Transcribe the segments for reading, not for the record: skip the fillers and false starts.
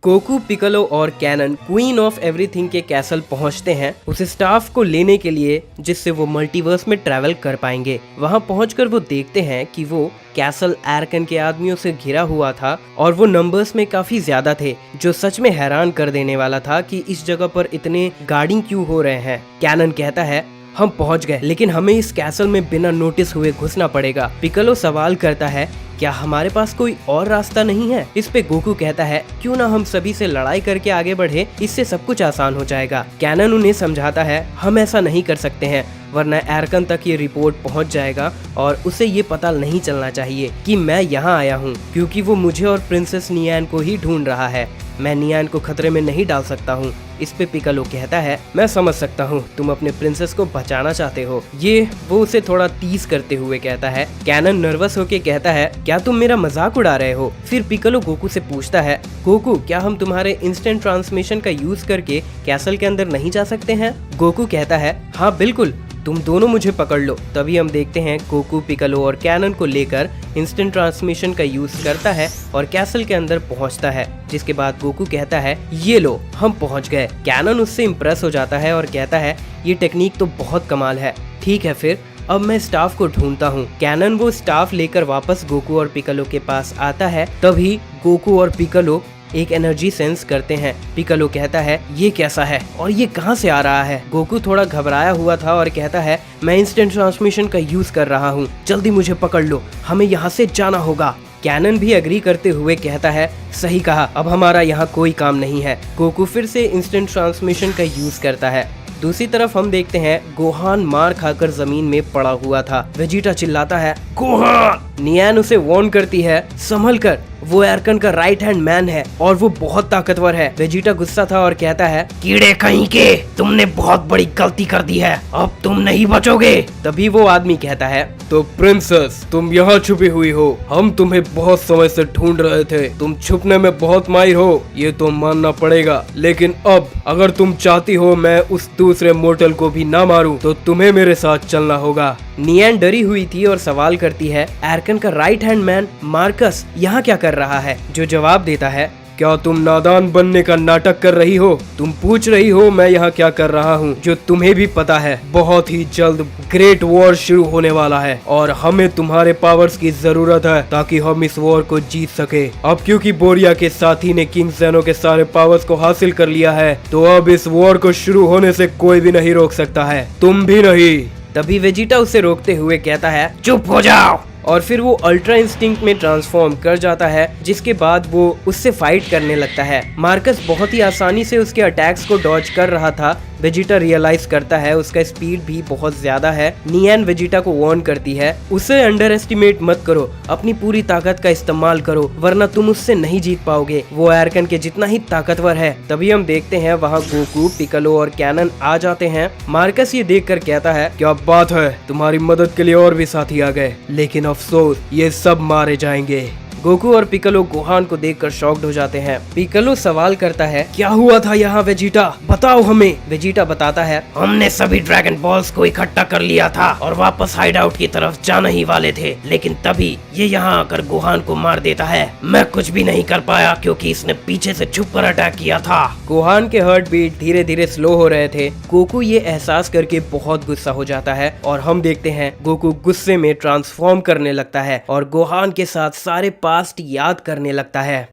Goku, Piccolo और cannon queen of everything के castle पहुंचते हैं उस स्टाफ को लेने के लिए जिससे वो मल्टीवर्स में ट्रैवल कर पाएंगे। वहां पहुंचकर वो देखते हैं कि वो कैसल एरकन के आदमियों से घिरा हुआ था और वो नंबर्स में काफी ज्यादा थे, जो सच में हैरान कर देने वाला था कि इस जगह पर इतने गार्डिंग क्यों हो रहे हैं। कैनन कहता है हम पहुंच गए, लेकिन हमें इस कैसल में बिना नोटिस हुए घुसना पड़ेगा। पिकोलो सवाल करता है क्या हमारे पास कोई और रास्ता नहीं है? इस पे गोकू कहता है क्यों ना हम सभी से लड़ाई करके आगे बढ़े, इससे सब कुछ आसान हो जाएगा। कैनन उन्हें समझाता है हम ऐसा नहीं कर सकते हैं, वरना एरकन तक ये रिपोर्ट पहुंच जाएगा और उसे ये पता नहीं चलना चाहिए कि मैं यहाँ आया हूँ, क्योंकि वो मुझे और प्रिंसेस नियान को ही ढूंढ रहा है। मैं नियान को खतरे में नहीं डाल सकता हूँ। इस पे पिकोलो कहता है मैं समझ सकता हूँ, तुम अपने प्रिंसेस को बचाना चाहते हो। ये वो उसे थोड़ा टीज करते हुए कहता है। कैनन नर्वस होके कहता है क्या तुम मेरा मजाक उड़ा रहे हो? फिर पिकोलो गोकू से पूछता है गोकू क्या हम तुम्हारे इंस्टेंट ट्रांसमिशन का यूज करके कैसल के अंदर नहीं जा सकते हैं? गोकू कहता है हाँ बिल्कुल, तुम दोनों मुझे पकड़ लो। तभी हम देखते हैं गोकू पिकोलो और कैनन को लेकर इंस्टेंट ट्रांसमिशन का यूज करता है और कैसल के अंदर पहुंचता है, जिसके बाद गोकू कहता है ये लो हम पहुंच गए। कैनन उससे इम्प्रेस हो जाता है और कहता है ये टेक्निक तो बहुत कमाल है। ठीक है फिर अब मैं स्टाफ को ढूंढता हूँ। कैनन वो स्टाफ लेकर वापस गोकू और पिकोलो के पास आता है। तभी गोकू और पिकोलो एक एनर्जी सेंस करते हैं। पिकोलो कहता है ये कैसा है और ये कहां से आ रहा है? गोकू थोड़ा घबराया हुआ था और कहता है मैं इंस्टेंट ट्रांसमिशन का यूज कर रहा हूँ, जल्दी मुझे पकड़ लो, हमें यहाँ से जाना होगा। कैनन भी एग्री करते हुए कहता है सही कहा, अब हमारा यहाँ कोई काम नहीं है। गोकू फिर से इंस्टेंट ट्रांसमिशन का यूज करता है। दूसरी तरफ हम देखते हैं गोहान मार खाकर जमीन में पड़ा हुआ था। वेजिटा चिल्लाता है गोहान। नियान उसे वार्न करती है संभल कर, वो एरकन का राइट हैंड मैन है और वो बहुत ताकतवर है। वेजिटा गुस्सा था और कहता है कीड़े कहीं के, तुमने बहुत बड़ी गलती कर दी है, अब तुम नहीं बचोगे। तभी वो आदमी कहता है तो प्रिंसेस तुम यहाँ छुपी हुई हो, हम तुम्हें बहुत समय से ढूंढ रहे थे, तुम छुपने में बहुत माहिर हो, ये तो मानना पड़ेगा, लेकिन अब अगर तुम चाहती हो मैं उस दूसरे मोर्टल को भी ना मारूं तो तुम्हें मेरे साथ चलना होगा। नियान डरी हुई थी और सवाल करती है एरकन का राइट हैंड मैन मार्कस यहाँ क्या कर रहा है? जो जवाब देता है क्या तुम नादान बनने का नाटक कर रही हो? तुम पूछ रही हो मैं यहाँ क्या कर रहा हूँ, जो तुम्हें भी पता है बहुत ही जल्द ग्रेट वॉर शुरू होने वाला है और हमें तुम्हारे पावर्स की जरूरत है ताकि हम इस वॉर को जीत सके। अब क्योंकि बोरिया के साथी ने किंग ज़ेनो के सारे पावर्स को हासिल कर लिया है तो अब इस वॉर को शुरू होने से कोई भी नहीं रोक सकता है, तुम भी नहीं। तभी वेजिटा उसे रोकते हुए कहता है चुप हो जाओ, और फिर वो अल्ट्रा इंस्टिंक्ट में ट्रांसफॉर्म कर जाता है, जिसके बाद वो उससे फाइट करने लगता है। मार्कस बहुत ही आसानी से उसके अटैक्स को डॉज कर रहा था। वेजिटा रियलाइज करता है उसका स्पीड भी बहुत ज्यादा है। नियान वेजिटा को वार्न करती है उसे अंडर एस्टिमेट मत करो, अपनी पूरी ताकत का इस्तेमाल करो वरना तुम उससे नहीं जीत पाओगे, वो एरकन के जितना ही ताकतवर है। तभी हम देखते हैं वहाँ गोकू, पिकोलो और कैनन आ जाते हैं। मार्कस ये देखकर कहता है क्या बात है, तुम्हारी मदद के लिए और भी साथी आ गए, लेकिन अफसोस ये सब मारे जाएंगे। गोकू और पिकोलो गोहान को देखकर शॉक्ड हो जाते हैं। पिकोलो सवाल करता है क्या हुआ था यहाँ वेजिटा, बताओ हमें। वेजिटा बताता है हमने सभी ड्रैगन बॉल्स को इकट्ठा कर लिया था और वापस हाइड आउट की तरफ जाना ही वाले थे, लेकिन तभी ये यहाँ आकर गोहान को मार देता है। मैं कुछ भी नहीं कर पाया क्योंकि इसने पीछे से छुप कर अटैक किया था। गोहान के हार्ट बीट धीरे धीरे स्लो हो रहे थे। गोकू ये एहसास करके बहुत गुस्सा हो जाता है और हम देखते हैं गोकू गुस्से में ट्रांसफॉर्म करने लगता है और गोहान के साथ सारे पास्ट याद करने लगता है।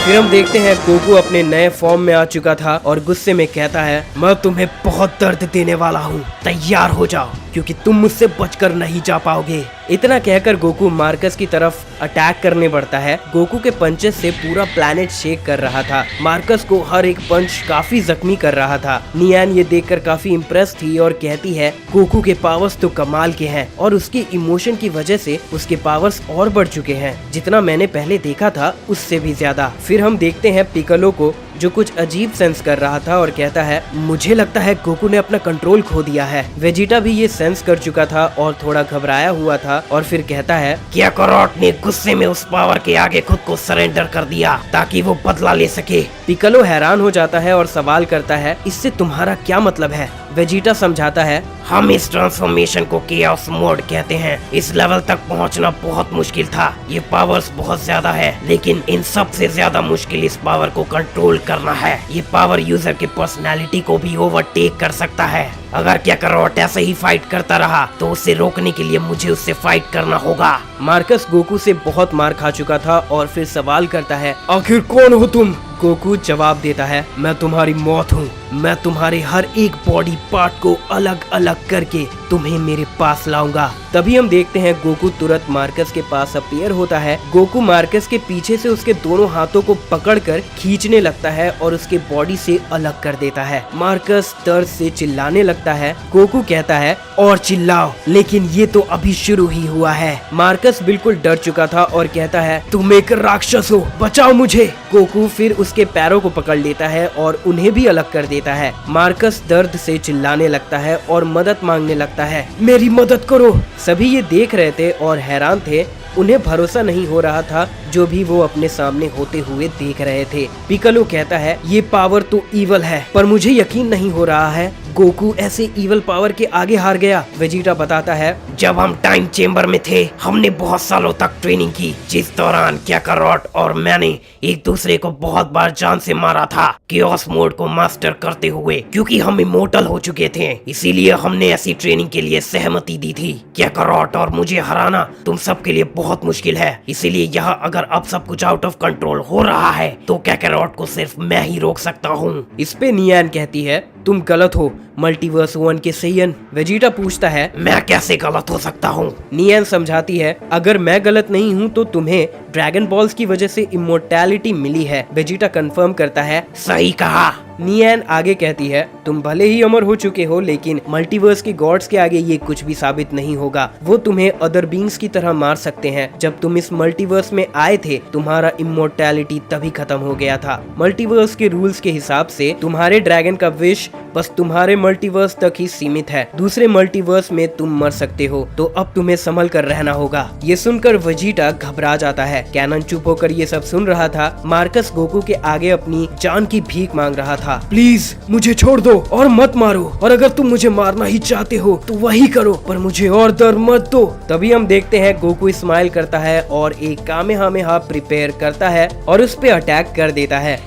फिर हम देखते हैं गोकू अपने नए फॉर्म में आ चुका था और गुस्से में कहता है मैं तुम्हें बहुत दर्द देने वाला हूँ, तैयार हो जाओ। क्योंकि तुम मुझसे बचकर नहीं जा पाओगे। इतना कहकर गोकू मार्कस की तरफ अटैक करने बढ़ता है। गोकू के पंचेस से पूरा प्लैनेट शेक कर रहा था। मार्कस को हर एक पंच काफी जख्मी कर रहा था। नियान ये देखकर काफी इम्प्रेस थी और कहती है गोकू के पावर्स तो कमाल के हैं और उसके इमोशन की वजह से उसके पावर्स और बढ़ चुके हैं, जितना मैंने पहले देखा था उससे भी ज्यादा। फिर हम देखते हैं पिकलो को जो कुछ अजीब सेंस कर रहा था और कहता है मुझे लगता है गोकू ने अपना कंट्रोल खो दिया है। वेजिटा भी ये सेंस कर चुका था और थोड़ा घबराया हुआ था और फिर कहता है क्या करॉट ने गुस्से में उस पावर के आगे खुद को सरेंडर कर दिया ताकि वो बदला ले सके। पिकलो हैरान हो जाता है और सवाल करता है इससे तुम्हारा क्या मतलब है। वेजिटा समझाता है हम इस ट्रांसफॉर्मेशन को केओस मोड कहते हैं। इस लेवल तक पहुंचना बहुत मुश्किल था। ये पावर्स बहुत ज्यादा है, लेकिन इन सब से ज्यादा मुश्किल इस पावर को कंट्रोल करना है। ये पावर यूजर की पर्सनैलिटी को भी ओवरटेक कर सकता है। अगर क्या करॉट ऐसे ही फाइट करता रहा तो उसे रोकने के लिए मुझे उससे फाइट करना होगा। मार्कस गोकू से बहुत मार खा चुका था और फिर सवाल करता है आखिर कौन हो तुम। गोकू जवाब देता है मैं तुम्हारी मौत हूँ। मैं तुम्हारे हर एक बॉडी पार्ट को अलग अलग करके तुम्हें मेरे पास लाऊंगा। तभी हम देखते हैं गोकू तुरंत मार्कस के पास अपीयर होता है। गोकू मार्कस के पीछे से उसके दोनों हाथों को पकड़कर खींचने लगता है और उसके बॉडी से अलग कर देता है। मार्कस दर्द से चिल्लाने लगता है। गोकू कहता है और चिल्लाओ, लेकिन ये तो अभी शुरू ही हुआ है। मार्कस बिल्कुल डर चुका था और कहता है तुम एक राक्षस हो, बचाओ मुझे। गोकू फिर उसके पैरों को पकड़ लेता है और उन्हें भी अलग कर देता है। मार्कस दर्द से चिल्लाने लगता है और मदद मांगने लगता है मेरी मदद करो। सभी ये देख रहे थे और हैरान थे। उन्हें भरोसा नहीं हो रहा था जो भी वो अपने सामने होते हुए देख रहे थे। पिकलो कहता है ये पावर तो ईवल है, पर मुझे यकीन नहीं हो रहा है गोकू ऐसे ईवल पावर के आगे हार गया। वेजिटा बताता है जब हम टाइम चेम्बर में थे हमने बहुत सालों तक ट्रेनिंग की, जिस दौरान कैकारोट और मैंने एक दूसरे को बहुत बार जान से मारा था केओस मोड को मास्टर करते हुए। क्योंकि हम इमोर्टल हो चुके थे, इसीलिए हमने ऐसी ट्रेनिंग के लिए सहमति दी थी। कैकारोट और मुझे हराना तुम सबके लिए बहुत मुश्किल है, इसीलिए यहाँ अगर अब सब कुछ आउट ऑफ कंट्रोल हो रहा है तो कैकारोट को सिर्फ मैं ही रोक सकता हूँ। इस पे नियान कहती है तुम गलत हो, मल्टीवर्स 1 के सेयन। वेजिटा पूछता है मैं कैसे गलत हो सकता हूँ। नियान समझाती है अगर मैं गलत नहीं हूँ तो तुम्हें ड्रैगन बॉल्स की वजह से इमोर्टैलिटी मिली है। वेजिटा कंफर्म करता है सही कहा। नियान आगे कहती है तुम भले ही अमर हो चुके हो, लेकिन मल्टीवर्स के गॉड्स के आगे ये कुछ भी साबित नहीं होगा। वो तुम्हें अदर बींग्स की तरह मार सकते हैं। जब तुम इस मल्टीवर्स में आए थे तुम्हारा इमोर्टैलिटी तभी खत्म हो गया था। मल्टीवर्स के रूल्स के हिसाब से तुम्हारे ड्रैगन का विश बस तुम्हारे मल्टीवर्स तक ही सीमित है। दूसरे मल्टीवर्स में तुम मर सकते हो, तो अब तुम्हें संभल कर रहना होगा। ये सुनकर वेजिटा घबरा जाता है। कैनन चुप होकर ये सब सुन रहा था। मार्कस गोकू के आगे अपनी जान की भीख मांग रहा था। प्लीज मुझे छोड़ दो और मत मारो, और अगर तुम मुझे मारना ही चाहते हो तो वही करो, पर मुझे और दर्द मत दो। तभी हम देखते हैं गोकू स्माइल करता है और एक कामेहामेहा प्रिपेयर करता है और उस पे अटैक कर देता है।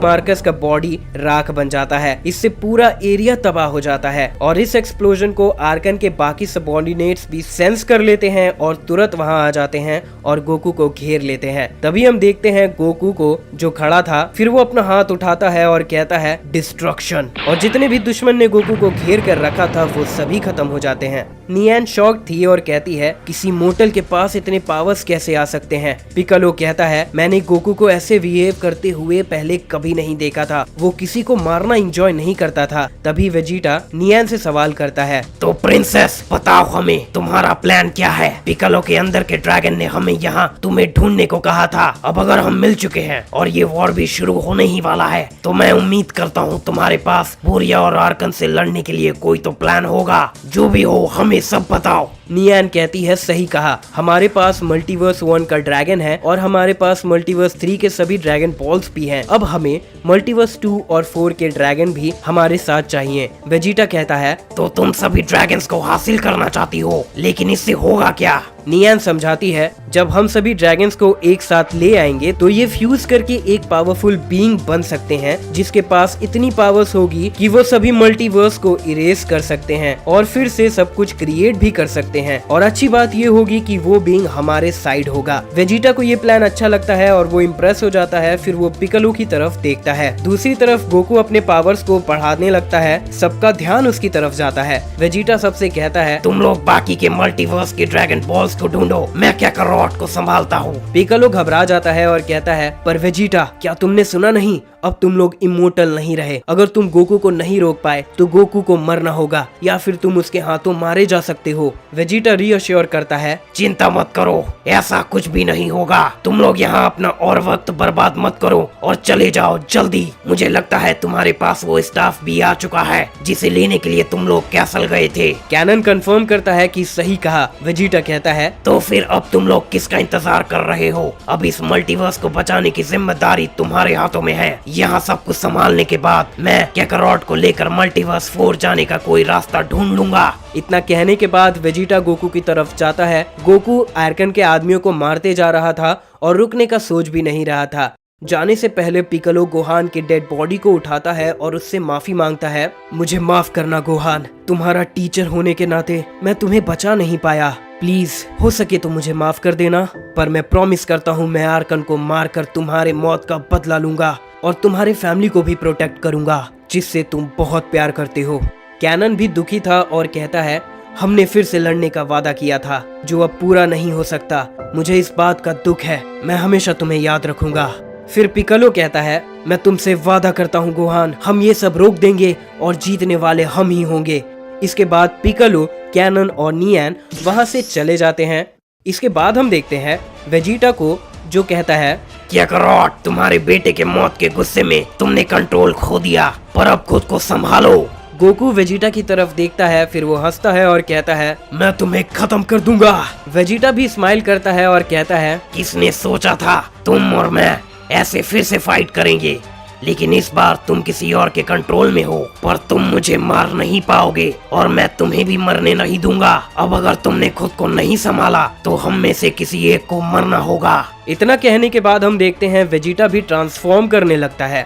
मार्कस का बॉडी राख बन जाता है। इससे पूरा एरिया तबाह हो जाता है और इस एक्सप्लोजन को आर्कन के बाकी सबऑर्डिनेट्स भी सेंस कर लेते हैं और तुरंत वहां आ जाते हैं और गोकू को घेर लेते हैं। तभी हम देखते हैं गोकू को जो खड़ा था, फिर वो अपना हाथ उठाता है और कहता है डिस्ट्रक्शन, और जितने भी दुश्मन ने गोकू को घेर कर रखा था वो सभी खत्म हो जाते हैं। नियान शॉक थी और कहती है किसी मोर्टल के पास इतने पावर्स कैसे आ सकते हैं। पिकलो कहता है मैंने गोकू को ऐसे बिहेव करते हुए पहले कभी नहीं देखा था। वो किसी को मारना एंजॉय नहीं करता था। तभी वेजिटा नियान से सवाल करता है तो प्रिंसेस बताओ हमें तुम्हारा प्लान क्या है। पिकलो के अंदर के ड्रैगन ने हमें यहाँ तुम्हें ढूंढने को कहा था। अब अगर हम मिल चुके हैं और ये वॉर भी शुरू होने ही वाला है तो मैं उम्मीद करता हूँ तुम्हारे पास बोरिया और आर्कन से लड़ने के लिए कोई तो प्लान होगा। जो भी हो हमें सब बताओ। नियान कहती है सही कहा, हमारे पास मल्टीवर्स 1 का ड्रैगन है और हमारे पास मल्टीवर्स 3 के सभी ड्रैगन बॉल्स भी हैं। अब हमें मल्टीवर्स 2 और 4 के ड्रैगन भी हमारे साथ चाहिए। वेजिटा कहता है तो तुम सभी ड्रैगन्स को हासिल करना चाहती हो, लेकिन इससे होगा क्या। नियान समझाती है जब हम सभी ड्रैगन्स को एक साथ ले आएंगे तो ये फ्यूज करके एक पावरफुल बीइंग बन सकते हैं जिसके पास इतनी पावर्स होगी कि वो सभी मल्टीवर्स को इरेज कर सकते हैं और फिर से सब कुछ क्रिएट भी कर सकते हैं। और अच्छी बात ये होगी कि वो बीइंग हमारे साइड होगा। वेजिटा को ये प्लान अच्छा लगता है और वो इम्प्रेस हो जाता है। फिर वो पिकलो की तरफ देखता है। दूसरी तरफ गोकू अपने पावर्स को बढ़ाने लगता है। सबका ध्यान उसकी तरफ जाता है। वेजिटा सबसे कहता है, तुम लोग बाकी के मल्टीवर्स के ड्रैगन बॉल्स को ढूंढो, मैं कैकारोट को संभालता हूँ। पिकलो घबरा जाता है और कहता है, पर वेजिटा क्या तुमने सुना नहीं, अब तुम लोग इमोर्टल नहीं रहे। अगर तुम गोकू को नहीं रोक पाए तो गोकू को मरना होगा या फिर तुम उसके हाथों मारे जा सकते हो। वेजिटा रीअश्योर करता है, चिंता मत करो, ऐसा कुछ भी नहीं होगा। तुम लोग यहाँ अपना और वक्त बर्बाद मत करो और चले जाओ जल्दी। मुझे लगता है तुम्हारे पास वो स्टाफ भी आ चुका है जिसे लेने के लिए तुम लोग कैसल गए थे। कैनन कंफर्म करता है कि सही कहा। वेजिटा कहता है, तो फिर अब तुम लोग किसका इंतजार कर रहे हो? अब इस मल्टीवर्स को बचाने की जिम्मेदारी तुम्हारे हाथों में है। यहाँ सब कुछ संभालने के बाद मैं कैकारोट को लेकर मल्टीवर्स 4 जाने का कोई रास्ता ढूंढ लूंगा। इतना कहने के बाद वेजिटा गोकू की तरफ जाता है। गोकू आर्कन के आदमियों को मारते जा रहा था और रुकने का सोच भी नहीं रहा था। जाने से पहले पिकलो गोहान की डेड बॉडी को उठाता है और उससे माफी मांगता है। मुझे माफ करना गोहान, तुम्हारा टीचर होने के नाते मैं तुम्हें बचा नहीं पाया। प्लीज हो सके तो मुझे माफ कर देना, पर मैं प्रॉमिस करता हूँ मैं आर्कन को मारकर तुम्हारे मौत का बदला लूंगा और तुम्हारे फैमिली को भी प्रोटेक्ट करूंगा जिससे तुम बहुत प्यार करते हो। कैनन भी दुखी था और कहता है, हमने फिर से लड़ने का वादा किया था जो अब पूरा नहीं हो सकता। मुझे इस बात का दुख है, मैं हमेशा तुम्हें याद रखूंगा। फिर पिकलो कहता है, मैं तुमसे वादा करता हूँ गोहान, हम ये सब रोक देंगे और जीतने वाले हम ही होंगे। इसके बाद पिकलो, कैनन और नियान वहाँ से चले जाते हैं। इसके बाद हम देखते हैं वेजिटा को जो कहता है, कैकारोट, तुम्हारे बेटे के मौत के गुस्से में तुमने कंट्रोल खो दिया, पर अब खुद को संभालो। गोकू वेजिटा की तरफ देखता है, फिर वो हंसता है और कहता है, मैं तुम्हें खत्म कर दूंगा। वेजिटा भी स्माइल करता है और कहता है, किसने सोचा था तुम और मैं ऐसे फिर से फाइट करेंगे, लेकिन इस बार तुम किसी और के कंट्रोल में हो, पर तुम मुझे मार नहीं पाओगे और मैं तुम्हें भी मरने नहीं दूंगा। अब अगर तुमने खुद को नहीं संभाला तो हम में से किसी एक को मरना होगा। इतना कहने के बाद हम देखते हैं वेजिटा भी ट्रांसफॉर्म करने लगता है।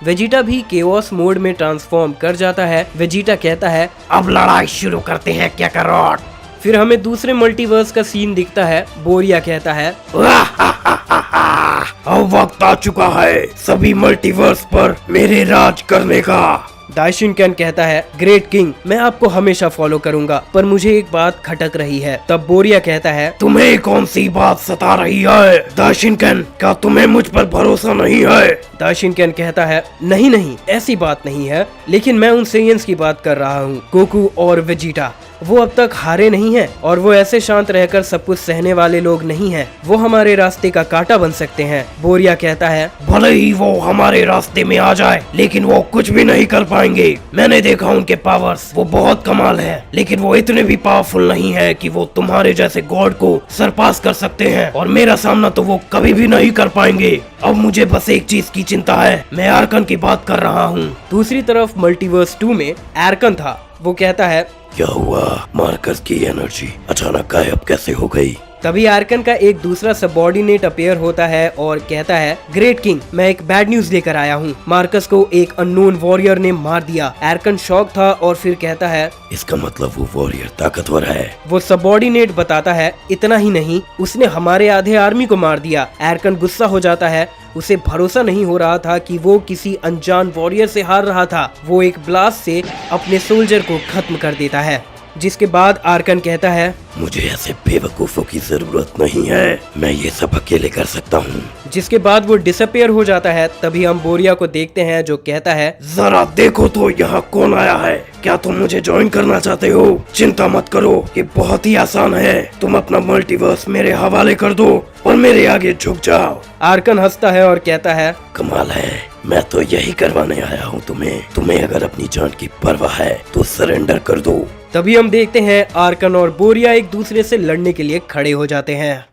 वेजिटा भी केओस मोड में ट्रांसफॉर्म कर जाता है। वेजिटा कहता है, अब लड़ाई शुरू करते हैं कैकारोट। फिर हमें दूसरे मल्टीवर्स का सीन दिखता है। बोरिया कहता है, अब वक्त आ चुका है सभी मल्टीवर्स पर मेरे राज करने का। दाइशिनकैन कहता है, ग्रेट किंग, मैं आपको हमेशा फॉलो करूंगा, पर मुझे एक बात खटक रही है। तब बोरिया कहता है, तुम्हें कौन सी बात सता रही है दाइशिनकैन? क्या तुम्हें मुझ पर भरोसा नहीं है? दाइशिनकैन कहता है, नहीं नहीं, ऐसी बात नहीं है, लेकिन मैं उन सेयंस की बात कर रहा हूँ, गोकू और वेजिटा। वो अब तक हारे नहीं हैं और वो ऐसे शांत रहकर सब कुछ सहने वाले लोग नहीं हैं। वो हमारे रास्ते का कांटा बन सकते हैं। बोरिया कहता है, भले ही वो हमारे रास्ते में आ जाए, लेकिन वो कुछ भी नहीं कर पाएंगे। मैंने देखा उनके पावर्स, वो बहुत कमाल है, लेकिन वो इतने भी पावरफुल नहीं है कि वो तुम्हारे जैसे गॉड को सरपास कर सकते हैं, और मेरा सामना तो वो कभी भी नहीं कर पाएंगे। अब मुझे बस एक चीज की चिंता है, मैं आर्कन की बात कर रहा हूँ। दूसरी तरफ मल्टीवर्स 2 में आर्कन था। वो कहता है, क्या हुआ? मार्कस की एनर्जी अचानक गायब कैसे हो गई? तभी आर्कन का एक दूसरा सबऑर्डिनेट अपीयर होता है और कहता है, ग्रेट किंग, मैं एक बैड न्यूज लेकर आया हूँ। मार्कस को एक अननोन वॉरियर ने मार दिया। आर्कन शॉक था और फिर कहता है, इसका मतलब वो वॉरियर ताकतवर है। वो सबऑर्डिनेट बताता है, इतना ही नहीं, उसने हमारे आधे आर्मी को मार दिया। आर्कन गुस्सा हो जाता है। उसे भरोसा नहीं हो रहा था कि वो किसी अनजान वॉरियर से हार रहा था। वो एक ब्लास्ट से अपने सोल्जर को खत्म कर देता है। जिसके बाद आर्कन कहता है, मुझे ऐसे बेवकूफों की जरूरत नहीं है, मैं ये सब अकेले कर सकता हूँ। जिसके बाद वो डिसअपियर हो जाता है। तभी हम बोरिया को देखते हैं जो कहता है, जरा देखो तो यहाँ कौन आया है। क्या तुम मुझे ज्वाइन करना चाहते हो? चिंता मत करो, ये बहुत ही आसान है। तुम अपना मल्टीवर्स मेरे हवाले कर दो और मेरे आगे झुक जाओ। आर्कन हंसता है और कहता है, कमाल है, मैं तो यही करवाने आया हूँ तुम्हें अगर अपनी जान की परवाह है तो सरेंडर कर दो। तभी हम देखते हैं आर्कन और बोरिया एक दूसरे से लड़ने के लिए खड़े हो जाते हैं।